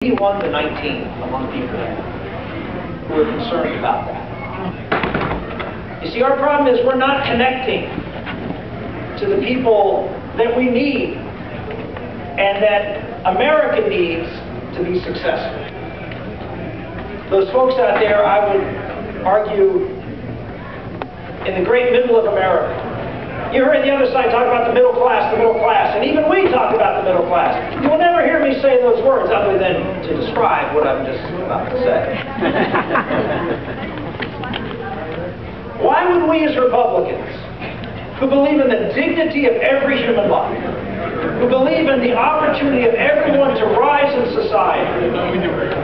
81 to 19 among people who are concerned about that. You see, our problem is we're not connecting to the people that we need and that America needs to be successful. Those folks out there, I would argue, in the great middle of America. You heard the other side talk about the middle class, and even we talk about the middle class. You will never hear me say those words other than to describe what I'm just about to say. Why would we as Republicans, who believe in the dignity of every human life, who believe in the opportunity of everyone to rise in society,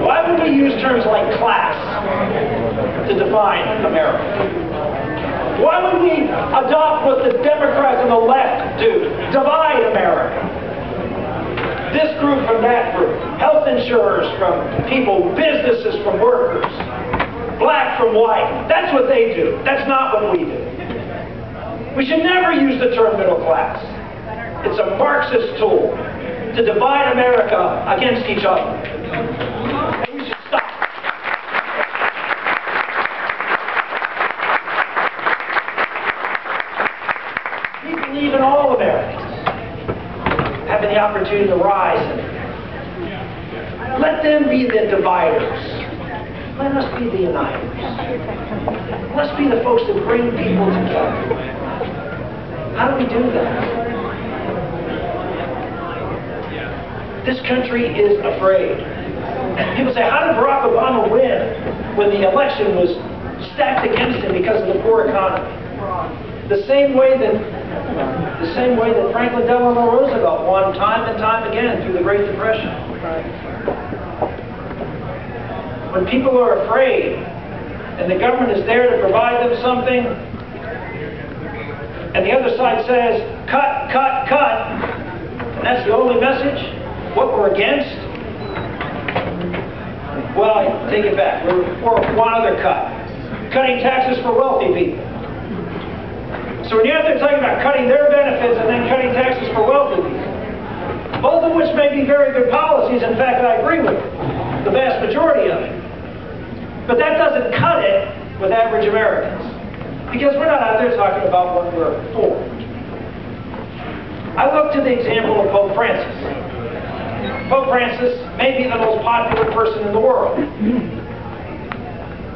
why would we use terms like class to define America? Why would we adopt what the Democrats and the left do? Divide America. This group from that group. Health insurers from people, businesses from workers. Black from white. That's what they do. That's not what we do. We should never use the term middle class. It's a Marxist tool to divide America against each other. And we should stop. We believe in all Americans having the opportunity to rise. And let them be the dividers. Let us be the uniters. Let us be the folks that bring people together. How do we do that? This country is afraid. People say, how did Barack Obama win when the election was stacked against him because of the poor economy? The same way that Franklin Delano Roosevelt won time and time again through the Great Depression. When people are afraid and the government is there to provide them something, and the other side says, cut, cut, cut, and that's the only message, what we're against, well, take it back. We're for one other cut. Cutting taxes for wealthy people. So when you're out there talking about cutting their benefits and then cutting taxes for wealthy people, both of which may be very good policies, in fact, I agree with the vast majority of it. But that doesn't cut it with average Americans. Because we're not out there talking about what we're for. I look to the example of Pope Francis. Pope Francis may be the most popular person in the world.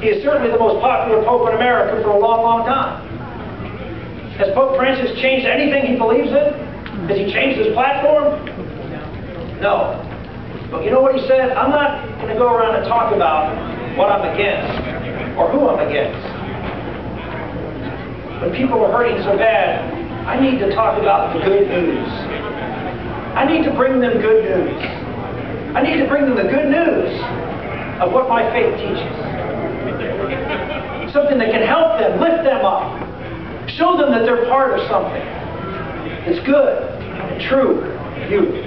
He is certainly the most popular Pope in America for a long, long time. Has Pope Francis changed anything he believes in? Has he changed his platform? No. But you know what he said? I'm not going to go around and talk about what I'm against or who I'm against. When people are hurting so bad, I need to talk about the good news. I need to bring them good news. I need to bring them the good news of what my faith teaches. Something that can help them, lift them up. Show them that they're part of something that's good and true and beautiful.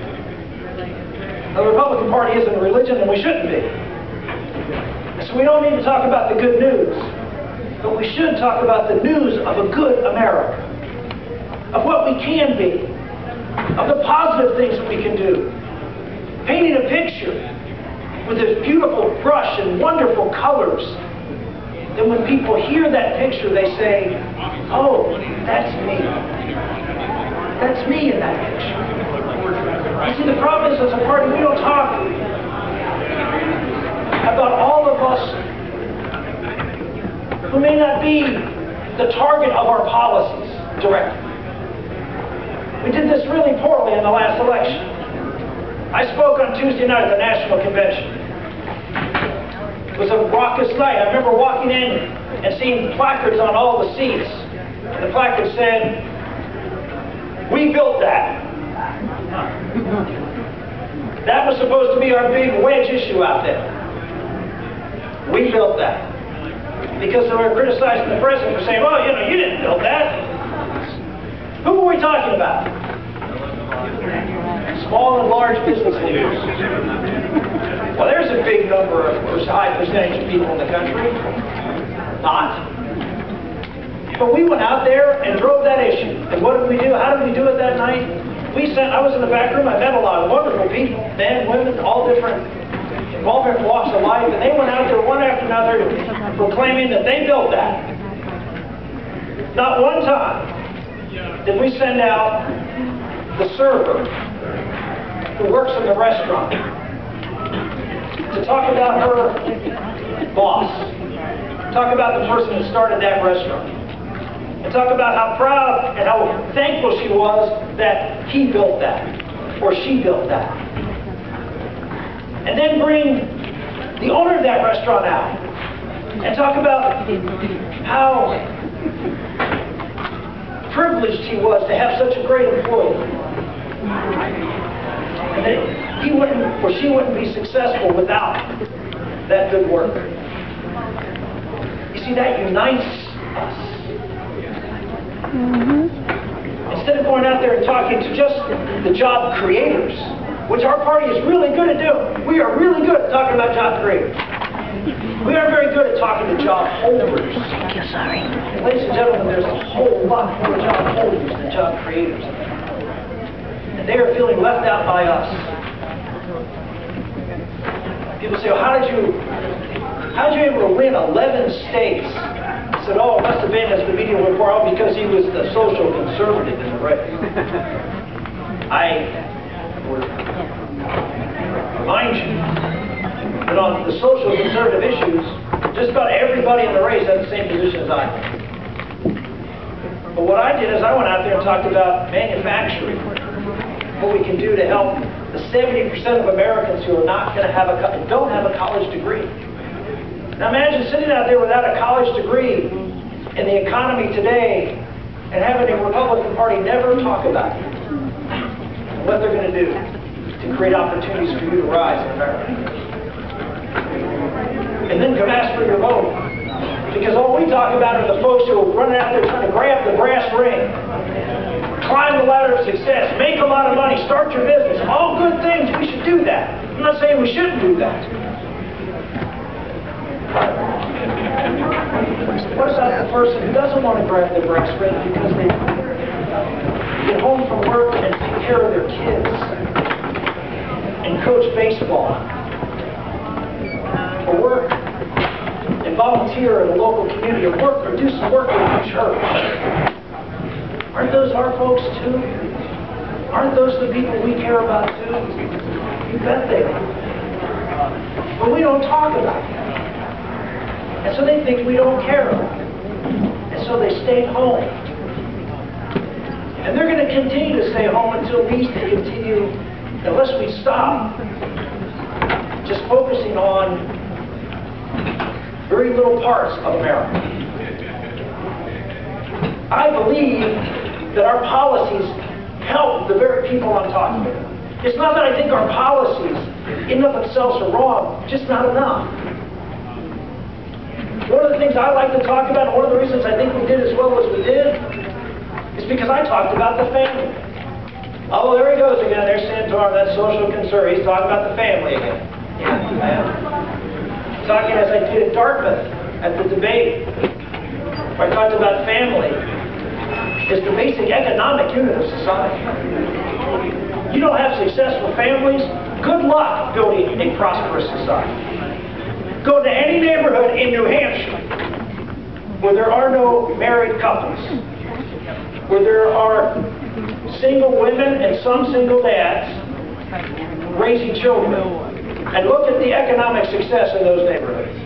Now, the Republican Party isn't a religion, and we shouldn't be. So we don't need to talk about the good news. But we should talk about the news of a good America, of what we can be, of the positive things that we can do. Painting a picture with this beautiful brush and wonderful colors. Then when people hear that picture, they say, oh, that's me. That's me in that picture. You see, the problem is, as a party, we don't talk about all of us who may not be the target of our policies directly. We did this really poorly in the last election. I spoke on Tuesday night at the National Convention. It was a raucous night. I remember walking in and seeing placards on all the seats. And the placard said, "We built that." That was supposed to be our big wedge issue out there. We built that. Because they were criticizing the president for saying, well, you know, you didn't build that. Who were we talking about? Small and large business leaders. Well, there's a big number of high percentage of people in the country. Not. But we went out there and drove that issue. And what did we do? How did we do it that night? I was in the back room. I met a lot of wonderful people, men, women, all different from all different walks of life, and they went out there one after another proclaiming that they built that. Not one time did we send out the server who works in the restaurant to talk about her boss, talk about the person who started that restaurant, and talk about how proud and how thankful she was that he built that, or she built that. And then bring the owner of that restaurant out and talk about how privileged he was to have such a great employee. And that he wouldn't, or she wouldn't be successful without that good work. You see, that unites us. Instead of going out there and talking to just the job creators, which our party is really good at doing. We are really good at talking about job creators. We aren't very good at talking to job holders. Sorry. Ladies and gentlemen, there's a whole lot more job holders than job creators. And they are feeling left out by us. People say, well, how did you able to win 11 states? I said, oh, it must have been, as the media would report, oh, because he was the social conservative in the race. I would remind you that on the social conservative issues, just about everybody in the race had the same position as I did. But what I did is I went out there and talked about manufacturing, what we can do to help the 70% of Americans who are not going to have don't have a college degree. Now imagine sitting out there without a college degree in the economy today and having the Republican Party never talk about it, what they're going to do to create opportunities for you to rise in America. And then come ask for your vote. Because all we talk about are the folks who are running out there trying to grab the brass ring, climb the ladder of success, make a lot of money, start your business. All good things. We should do that. I'm not saying we shouldn't do that. What about the person who doesn't want to grab the brass ring because they get home from work and take care of their kids and coach baseball, or work and volunteer in a local community, or work or do some work with the church? Aren't those our folks too? Aren't those the people we care about too? You bet they are. But we don't talk about it. And so they think we don't care about it. And so they stay home. And they're going to continue to stay home until these continue, unless we stop just focusing on very little parts of America. I believe that our policies help the very people I'm talking about. It's not that I think our policies in and of themselves are wrong, just not enough. One of the things I like to talk about, and one of the reasons I think we did as well as we did, is because I talked about the family. Oh, there he goes again. There's Santorum, that social conservative. He's talking about the family again. Yeah. Talking as I did at Dartmouth at the debate, where I talked about family is the basic economic unit of society. You don't have successful families, good luck building a prosperous society. Go to any neighborhood in New Hampshire where there are no married couples, where there are single women and some single dads raising children, and look at the economic success in those neighborhoods.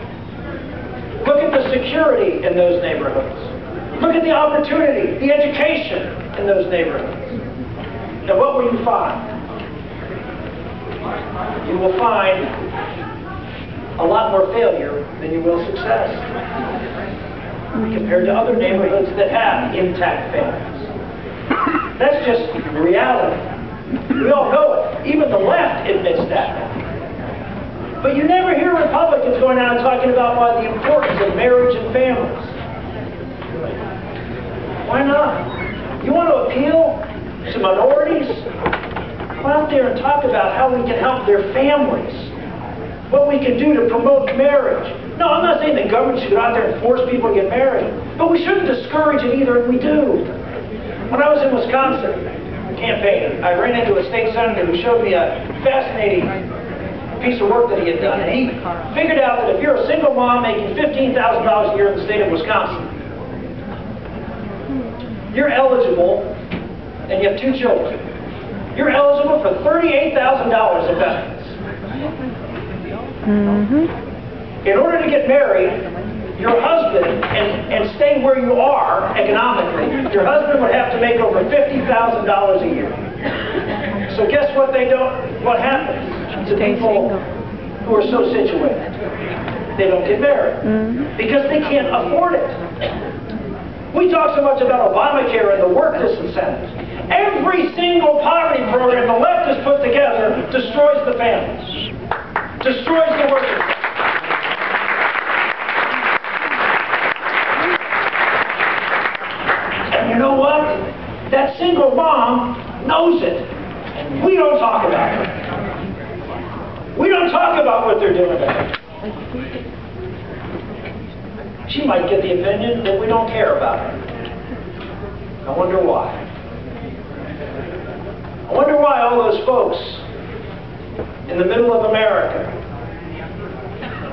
Look at the security in those neighborhoods. Look at the opportunity, the education in those neighborhoods. Now what will you find? You will find a lot more failure than you will success compared to other neighborhoods that have intact families. That's just reality. We all know it. Even the left admits that. But you never hear Republicans going out and talking about why the importance of marriage and families. Why not? You want to appeal to minorities? Go out there and talk about how we can help their families. What we can do to promote marriage. No, I'm not saying the government should go out there and force people to get married. But we shouldn't discourage it either, and we do. When I was in Wisconsin campaigning, I ran into a state senator who showed me a fascinating piece of work that he had done. And he figured out that if you're a single mom making $15,000 a year in the state of Wisconsin, you're eligible, and you have 2 children, you're eligible for $38,000 in benefits. In order to get married, your husband, and stay where you are economically, your husband would have to make over $50,000 a year. So guess what what happens to people who are so situated? They don't get married because they can't afford it. We talk so much about Obamacare and the work disincentives. Every single poverty program the left has put together destroys the families, destroys the workers. And you know what? That single mom knows it. We don't talk about it. We don't talk about what they're doing about it. She might get the opinion that we don't care about her. I wonder why. I wonder why all those folks in the middle of America,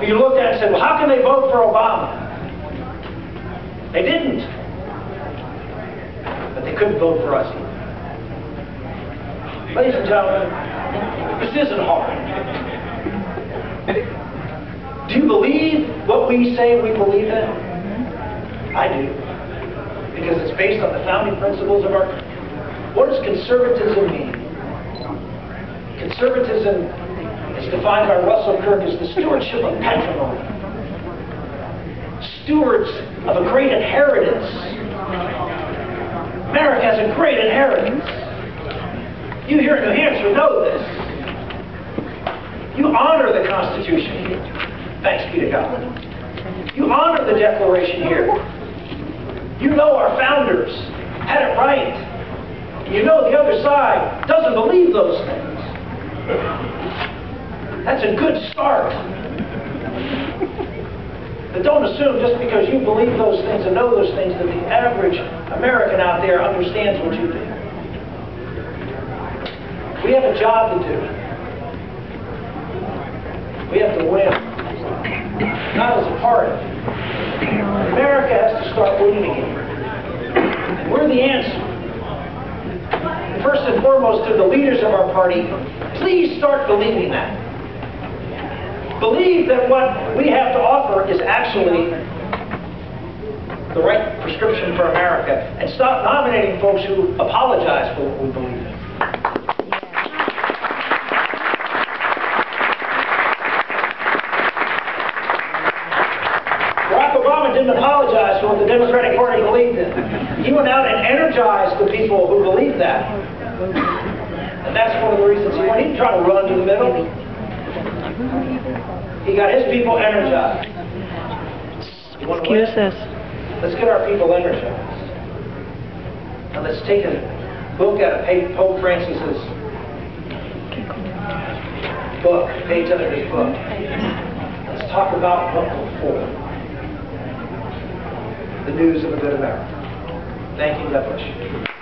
who you looked at and said, well, how can they vote for Obama? They didn't. But they couldn't vote for us either. Ladies and gentlemen, this isn't hard. Do you believe what we say we believe in? I do. Because it's based on the founding principles of our... What does conservatism mean? Conservatism is defined by Russell Kirk as the stewardship of patrimony. Stewards of a great inheritance. America has a great inheritance. You here in New Hampshire know this. You honor the Constitution here. Thanks be to God. You honor the Declaration here. You know our founders had it right. You know the other side doesn't believe those things. That's a good start. But don't assume just because you believe those things and know those things that the average American out there understands what you do. We have a job to do. We have to win. Not as a party. America has to start winning again. And we're the answer. First and foremost, to the leaders of our party, please start believing that. Believe that what we have to offer is actually the right prescription for America, and stop nominating folks who apologize for what we believe in. Barack Obama didn't apologize for what the Democratic Party believed in. He went out and energized the people who believed that. And that's one of the reasons he went. He didn't try to run to the middle. He got his people energized. Excuse us. Let's get our people energized. And let's take a look at Pope Francis's book, page under his book. Let's talk about what will form the news of a good America. Thank you. God bless you.